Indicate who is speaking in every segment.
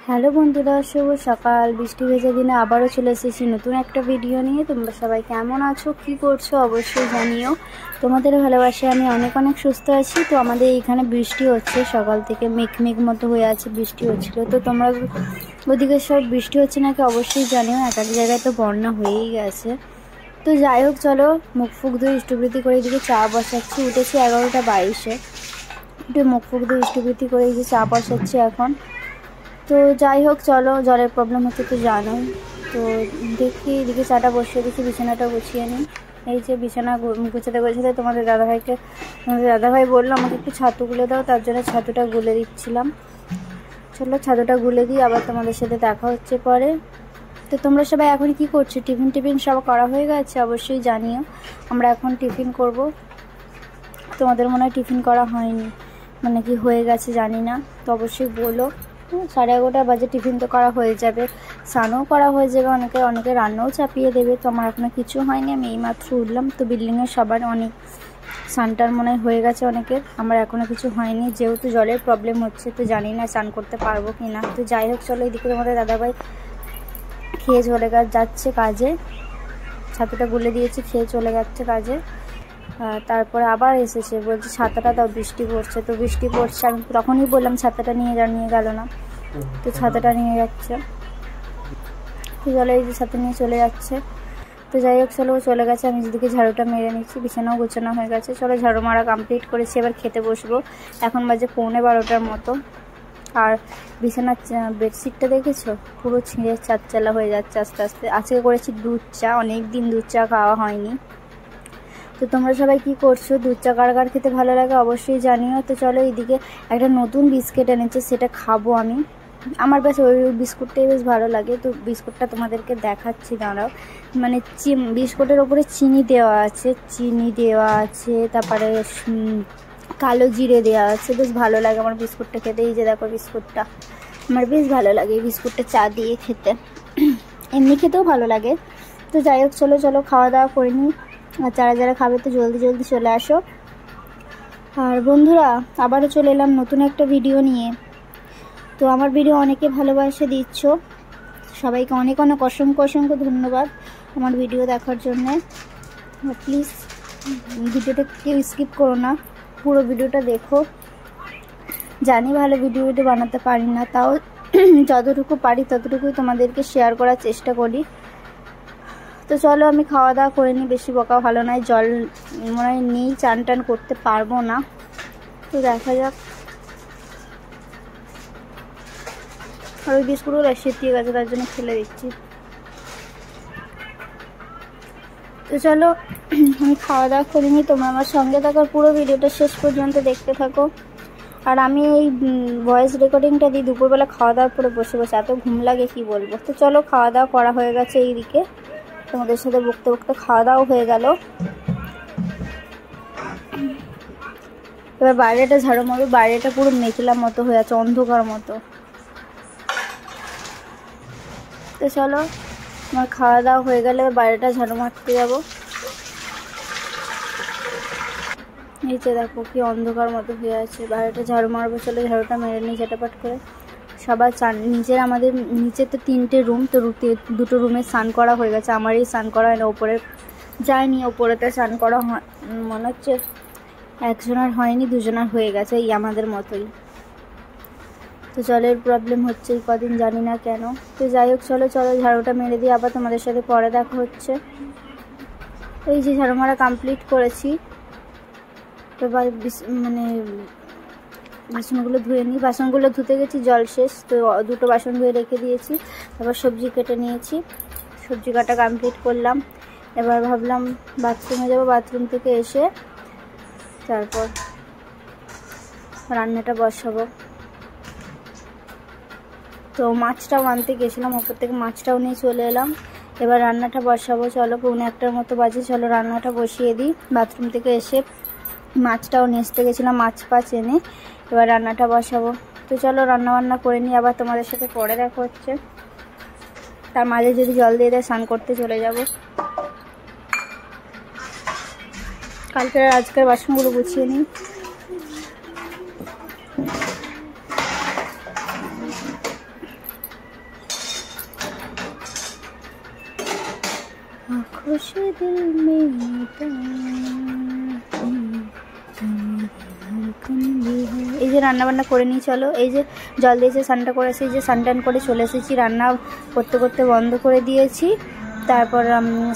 Speaker 1: Hello বন্ধুরা, শুভ সকাল। বৃষ্টি ভেজা দিনে আবারও চলে এসেছি নতুন একটা ভিডিও নিয়ে। তোমরা সবাই কেমন আছো, কি করছো অবশ্যই জানিও। তোমাদের ভালোবাসায় আমি অনেক অনেক সুস্থ আছি। তো আমাদের এইখানে বৃষ্টি হচ্ছে, সকাল থেকে মেঘ মতো হয়ে আছে, বৃষ্টি হচ্ছিলো। তো তোমরা ওদিকে সব বৃষ্টি হচ্ছে নাকি অবশ্যই জানিও। এক এক জায়গায় তো বন্যা হয়েই গেছে। তো যাই হোক, চলো মুখ ফুক ধুয়ে ইষ্টবৃত্তি করে এদিকে চা বসাচ্ছি। উঠেছি 11টা 22-এ, উঠে মুখ ফুক ধুয়ে ইষ্টবৃত্তি করে এই যে চা বসাচ্ছি এখন। তো যাই হোক, চলো, জলের প্রবলেম হচ্ছে তো জানোই। তো দেখি এদিকে চাটা বসিয়ে দিচ্ছি, বিছানাটা গুছিয়ে নিই। এই যে বিছানা গুছাতে তোমাদের দাদাভাই বললো আমাকে একটু ছাতু গুলে দাও, তার জন্য ছাতুটা গুলে দিচ্ছিলাম। চলো ছাতুটা গুলে দিই, আবার তোমাদের সাথে দেখা হচ্ছে পরে। তো তোমরা সবাই এখন কি করছো? টিফিন সব করা হয়ে গেছে অবশ্যই জানিও। আমরা এখন টিফিন করব। তোমাদের মনে হয় টিফিন করা হয়নি, মানে কি হয়ে গেছে জানি না, তো অবশ্যই বলো। 11:30 বাজে টিফিন তো করা হয়ে যাবে, স্নানও করা হয়ে যাবে, অনেকে রান্নাও চাপিয়ে দেবে। তো আমার এখনো কিছু হয়নি, আমি এইমাত্র উঠলাম। তো বিল্ডিংয়ের সবার অনেক স্নানটার মনে হয়ে গেছে অনেকের, আমার এখনো কিছু হয়নি, যেহেতু জলের প্রবলেম হচ্ছে। তো জানি না স্নান করতে পারবো কি না। তো যাই হোক, চলো এদিকে তোমাদের দাদাভাই খেয়ে চলে যাচ্ছে কাজে। ছাতুটা গুলে দিয়েছি, খেয়ে চলে যাচ্ছে কাজে। তারপরে আবার এসেছে, বলছে ছাতাটা দাও, বৃষ্টি পড়ছে। তো বৃষ্টি পড়ছে, আমি তখনই বললাম ছাতাটা নিয়ে গেল না। তো ছাতাটা নিয়ে যাচ্ছে, তো চলে এই যে ছাতা নিয়ে চলে যাচ্ছে। তো যাই হোক, চলো চলে গেছে। আমি যেদিকে ঝাড়ুটা মেরে নিচ্ছি, বিছানাও গোছানো হয়ে গেছে। চলো ঝাড়ু মারা কমপ্লিট করেছি, এবার খেতে বসবো। এখন বাজে 11:45 মতো। আর বিছানার বেডশিটটা দেখেছো, পুরো ছিঁড়ে চারচালা হয়ে যাচ্ছে আস্তে আস্তে। আজকে করেছি দুধ চা, অনেক দিন দুধ চা খাওয়া হয়নি। তো তোমরা সবাই কি করছো? দুধ চা কার খেতে ভালো লাগে অবশ্যই জানিও। তো চলো এইদিকে একটা নতুন বিস্কিট এনেছে, সেটা খাবো আমি। আমার বেশ ওই বিস্কুটটাই বেশ ভালো লাগে। তো বিস্কুটটা তোমাদেরকে দেখাচ্ছি, দাঁড়াও। মানে বিস্কুটের ওপরে চিনি দেওয়া আছে, তারপরে কালো জিরে দেওয়া আছে। বেশ ভালো লাগে আমার বিস্কুটটা খেতে। এই যে দেখো বিস্কুটটা, আমার বেশ ভালো লাগে এই বিস্কুটটা চা দিয়ে খেতে, এমনি খেতেও ভালো লাগে। তো যাই হোক, চলো খাওয়া দাওয়া করে নিই। আর যারা খাবে তো জলদি চলে আসো। আর বন্ধুরা, আবারও চলে এলাম নতুন একটা ভিডিও নিয়ে। তো আমার ভিডিও অনেকে ভালোবাসা দিচ্ছ, সবাইকে অনেক অসংখ্য ধন্যবাদ আমার ভিডিও দেখার জন্যে। প্লিজ ভিডিওটা কেউ স্কিপ করো না, পুরো ভিডিওটা দেখো। জানি ভালো ভিডিও বানাতে পারি না, তাও যতটুকু পারি ততটুকুই তোমাদেরকে শেয়ার করার চেষ্টা করি। তো চলো আমি খাওয়া দাওয়া করে নিই, বেশি বকা ভালো নয়, জল মনে হয় নেই, চান করতে পারবো না। তো দেখা যাক। আর ওই বিস্কুটগুলো শীতিয়ে গেছে, তার জন্য ফেলে দিচ্ছি। তো চলো আমি খাওয়া দাওয়া করে নিই, তোমরা আমার সঙ্গে থাকো, পুরো ভিডিওটা শেষ পর্যন্ত দেখতে থাকো। আর আমি এই ভয়েস রেকর্ডিংটা দিই দুপুরবেলা খাওয়া দাওয়ার পরে বসে এত ঘুম লাগে কি বলবো। তো চলো খাওয়া দাওয়া করা হয়ে গেছে, এইদিকে তোমাদের সাথে বকতে খাওয়া দাওয়া হয়ে গেল। এবার বাইরেটা ঝাড়ু মারবো, বাইরেটা পুরো মেঘলা মতো হয়ে আছে, অন্ধকার মতো। তো চলো আমার খাওয়া দাওয়া হয়ে গেলে বাইরেটা ঝাড়ু মারতে যাবো। এই যে দেখো কি অন্ধকার মতো হয়ে আছে, বাইরেটা ঝাড়ু মারবো। চলো ঝাড়ুটা মেরে নিই ঝাঁটাপাট করে। সবার আমাদের নিচে তো 3টে রুম, তো 2টো রুমে স্নান করা হয়ে গেছে। আমারই স্নান করা হয় না, ওপরে যায়নি, ওপরেতে স্নান করা মনে হচ্ছে একজনের হয়নি, দুজনের হয়ে গেছে, এই আমাদের মতোই। তো জলের প্রবলেম হচ্ছে এই কদিন, জানি না কেন। তো যাই হোক, চলো ঝাড়ুটা মেরে দিই, আবার তোমাদের সাথে পরে দেখা হচ্ছে। এই যে ঝাড়ু মারা কমপ্লিট করেছি। এবার মানে বাসনগুলো ধুয়ে নিই। বাসনগুলো ধুতে গেছি, জল শেষ, তো 2টো বাসন ধুয়ে রেখে দিয়েছি। তারপর সবজি কেটে নিয়েছি, সবজি কাটা কমপ্লিট করলাম। এবার ভাবলাম বাথরুমে যাব, বাথরুম থেকে এসে তারপর রান্নাটা বসাবো। তো মাছটাও আনতে গেছিলাম, ওপর থেকে মাছটাও নিয়ে চলে এলাম। এবার রান্নাটা বসাবো। চলো 1:45 মতো বাজে, চলো রান্নাটা বসিয়ে দিই। বাথরুম থেকে এসে মাছটাও নিয়ে আসতে গেছিলাম, মাছ এনে এবার রান্নাটা বসাবো। তো চলো রান্না করে নিই, আবার তোমাদের সাথে পরে দেখা হচ্ছে। তার মাঝে যদি জল দিয়ে দেয় স্নান করতে চলে যাব। আজকের বাসনগুলো গুছিয়ে নিই। खुशी दिल में এই যে রান্না বান্না করে নিই। চলো এই যে জল দিয়েছে, স্নানটা করে এসে এই যে স্নান করে চলে এসেছি। রান্না করতে করতে বন্ধ করে দিয়েছি। তারপর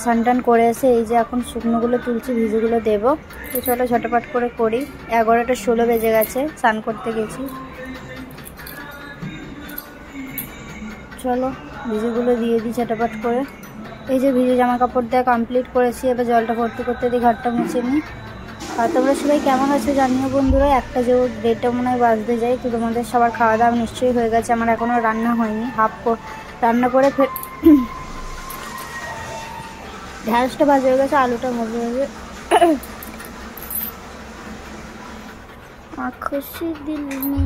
Speaker 1: স্নান করে এসে এই যে এখন শুকনোগুলো তুলছি, ভিজেগুলো দেবো। তো চলো ঝটপট করে করি। 11টা 16 বেজে গেছে, স্নান করতে গেছি। চলো ভিজেগুলো দিয়ে দিই ঝটপট করে। এই যে ভিজে জামা কাপড় দেওয়া কমপ্লিট করেছি। এবার জলটা ভর্তি করতে দিয়ে ঘরটা মুছে নিই। আর তোমরা সবাই কেমন আছো জানিও বন্ধুরা। 1টা মনে হয় বাজতে যায়। তো তোমাদের সবার খাওয়া দাওয়া নিশ্চয়ই হয়ে গেছে। আমার এখনও রান্না হয়নি, হাফ রান্না করে ফের ঢ্যাঁড়সটা ভাজা হয়ে গেছে, আলুটা ভাজা হয়ে গেছে। খুশি দিল মে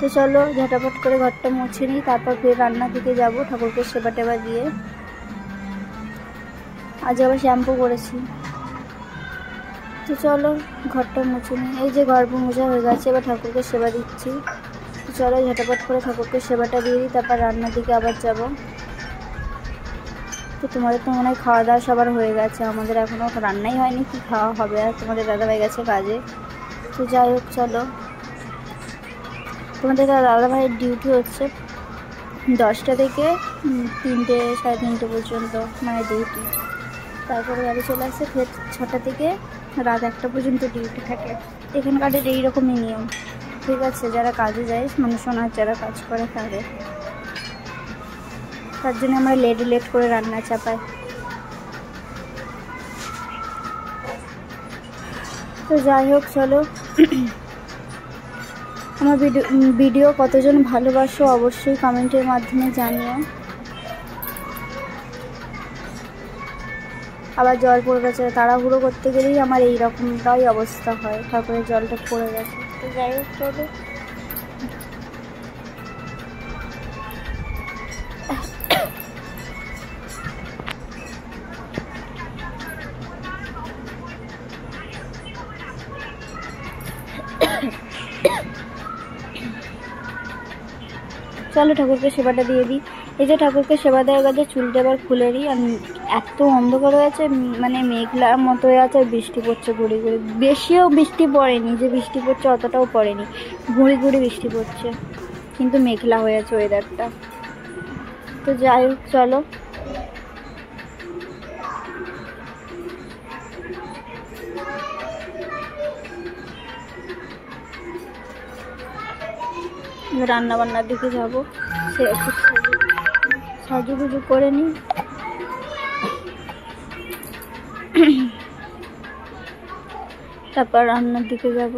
Speaker 1: তো চলো ঝটাপট করে ঘরটা মুছে নিই। তারপর ফের রান্না দিকে যাবো, ঠাকুরকে সেবা টেবা দিয়ে। আজ আবার শ্যাম্পু করেছি। তো চলো ঘরটা মুছে নিই। এই যে ঘর মোছা হয়ে গেছে, এবার ঠাকুরকে সেবা দিচ্ছি। তো চলো ঝটাপট করে ঠাকুরকে সেবাটা দিয়ে দিই, তারপর রান্নার দিকে আবার যাব। তো তোমাদের তো মনে হয় খাওয়া দাওয়া সবার হয়ে গেছে, আমাদের এখনও রান্নাই হয়নি, কি খাওয়া হবে। আর তোমাদের দাদাভাই গেছে কাজে। তো যাই হোক চলো, তোমাদের দাদাভাইয়ের ডিউটি হচ্ছে 10টা থেকে 3টে 3:30 পর্যন্ত, মানে ডিউটি। তারপরে বাড়ি চলে আসে ফের 6টা থেকে রাত 1টা পর্যন্ত ডিউটি থাকে। এখানকার এইরকমই নিয়ম, ঠিক আছে। যারা কাজে যায় মানুষ, ওনার যারা কাজ করে তাদের, তার জন্য আমরা লেট করে রান্না চাপাই। তো যাই হোক চলো, আমার ভিডিও কতজন ভালোবাসো অবশ্যই কমেন্টের মাধ্যমে জানিও। আবার জল পড়ে গেছে, তাড়াহুড়ো করতে গেলেই আমার এই রকমটাই অবস্থা হয়, তারপরে জলটা পড়ে গেছে। তো যাই হোক চলো, চলো ঠাকুরকে সেবাটা দিয়ে দিই। এই যে ঠাকুরকে সেবা দেওয়া গেছে, চুলটা এবার খুলে দিই। আর এত অন্ধকার হয়ে আছে, মানে মেঘলার মতো হয়ে আছে, আর বৃষ্টি পড়ছে ঘুরি ঘুরি। বেশিও বৃষ্টি পড়েনি, যে বৃষ্টি পড়ছে অতটাও পড়েনি, ঘুরি ঘুরি বৃষ্টি পড়ছে, কিন্তু মেঘলা হয়ে আছে ওয়েদারটা। তো যাই হোক চলো, রান্না বান্নার দিকে যাবো। সে একটু সাজুগুজু করে নিই। তারপর রান্নার দিকে যাব।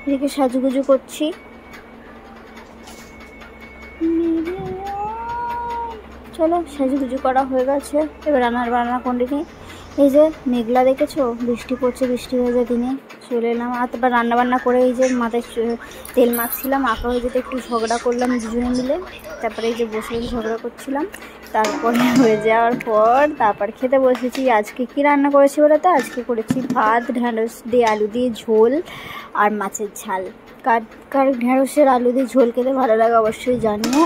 Speaker 1: এদিকে সাজুগুজু করছি। চলো সাজুগুজু করা হয়ে গেছে, এবার রান্না কন্টিনিউ। এই যে মেঘলা দেখেছো, বৃষ্টি পড়ছে, বৃষ্টি হয়ে যায় দিনে। চলে এলাম, আর তারপর রান্নাবান্না করে এই যে মাথায় তেল মাখছিলাম। আঁকা হয়ে যেতে একটু ঝগড়া করলাম দুজনে মিলে। তারপরে এই যে বসে ঝগড়া করছিলাম। তারপরে হয়ে যাওয়ার পর তারপর খেতে বসেছি। আজকে কি রান্না করেছি বলো তো? আজকে করেছি ভাত, ঢ্যাঁড়স দিয়ে আলু দিয়ে ঝোল আর মাছের ঝাল। কার ঢ্যাঁড়সের আলু দিয়ে ঝোল খেতে ভালো লাগে অবশ্যই জানিও।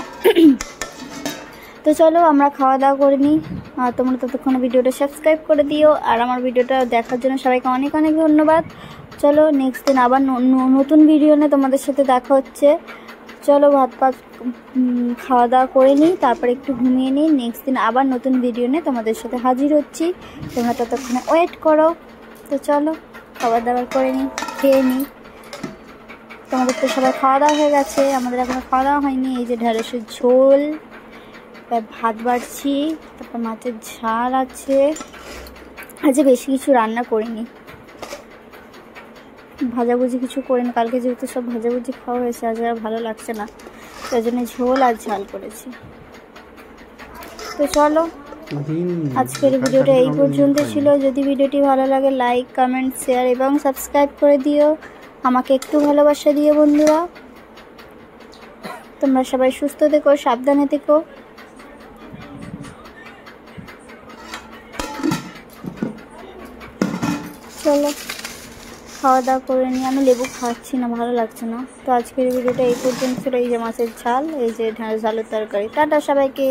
Speaker 1: তো চলো আমরা খাওয়া দাওয়া করে নিই। আর তোমরা ততক্ষণে ভিডিওটা সাবস্ক্রাইব করে দিও। আর আমার ভিডিওটা দেখার জন্য সবাইকে অনেক অনেক ধন্যবাদ। চলো নেক্সট দিন আবার নতুন ভিডিও নিয়ে তোমাদের সাথে দেখা হচ্ছে। চলো ভাত খাওয়া দাওয়া করে নিই, তারপর একটু ঘুমিয়ে নিই। নেক্সট দিন আবার নতুন ভিডিও নিয়ে তোমাদের সাথে হাজির হচ্ছি, তোমরা ততক্ষণে ওয়েট করো। তো চলো খাবার দাবার করে নিই, খেয়ে নিই। তোমাদের তো সবাই খাওয়া দাওয়া হয়ে গেছে, আমাদের এখনো খাওয়া দাওয়া হয়নি। এই যে ঢ্যাঁড়সের ঝোল, ভাত বাড়ছি, তারপর মাছের ঝাল আছে। আজ বেশি কিছু রান্না করিনি, ভাজাভুজি কিছু করিনি। কালকে যেহেতু সব ভাজাভুজি খাওয়া হয়েছে, আজ আর ভালো লাগছে না, তাই জন্য ঝোল আর ঝাল করেছি। তো চলো আজকের ভিডিওটা এই পর্যন্ত ছিল। যদি ভিডিওটি ভালো লাগে লাইক, কমেন্ট, শেয়ার এবং সাবস্ক্রাইব করে দিও। আমাকে একটু ভালোবাসা দিও বন্ধুরা। তোমরা সবাই সুস্থ থেকো, সাবধানে থেকো। চলো খাওয়া দাওয়া করে নিই। আমি লেবু খাচ্ছি না, ভালো লাগছে না। তো আজকের ভিডিওটা এই পর্যন্ত ছিল। এই যে মাছের ঝাল, এই যে ঢ্যাঁড়স আলুর তরকারি। টাটা সবাইকে।